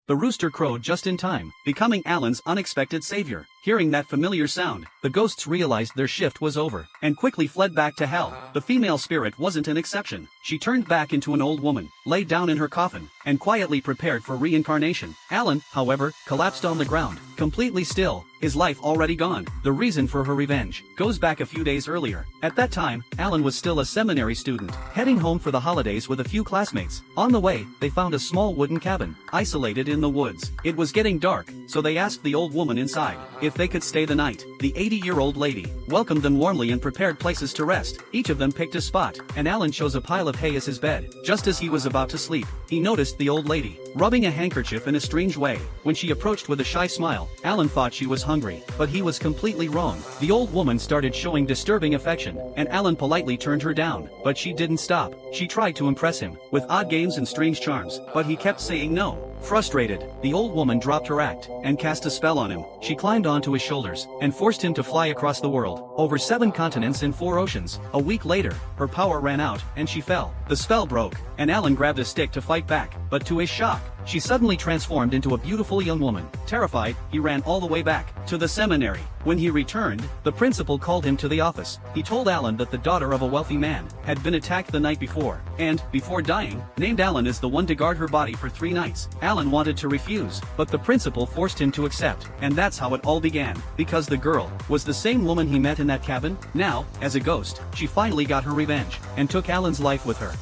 The rooster crowed just in time, becoming Alan's unexpected savior. Hearing that familiar sound, the ghosts realized their shift was over, and quickly fled back to hell. The female spirit wasn't an exception. She turned back into an old woman, laid down in her coffin, and quietly prepared for reincarnation. Alan, however, collapsed on the ground, completely still, his life already gone. The reason for her revenge goes back a few days earlier. At that time, Alan was still a seminary student, heading home for the holidays with a few classmates. On the way, they found a small wooden cabin, isolated in the woods. It was getting dark, so they asked the old woman inside if they could stay the night. The 80-year-old lady welcomed them warmly and prepared places to rest. Each of them picked a spot, and Alan chose a pile of hay as his bed. Just as he was about to sleep, he noticed the old lady rubbing a handkerchief in a strange way. When she approached with a shy smile, Alan thought she was hungry, but he was completely wrong. The old woman started showing disturbing affection, and Alan politely turned her down, but she didn't stop. She tried to impress him with odd games and strange charms, but he kept saying no. Frustrated, the old woman dropped her act and cast a spell on him. She climbed onto his shoulders and forced him to fly across the world, over 7 continents and 4 oceans. A week later, her power ran out and she fell. The spell broke, and Alan grabbed a stick to fight back, but to his shock, she suddenly transformed into a beautiful young woman. Terrified, he ran all the way back to the seminary. When he returned, the principal called him to the office. He told Alan that the daughter of a wealthy man had been attacked the night before, and, before dying, named Alan as the one to guard her body for 3 nights. Alan wanted to refuse, but the principal forced him to accept, and that's how it all began. Because the girl was the same woman he met in that cabin. Now, as a ghost, she finally got her revenge, and took Alan's life with her.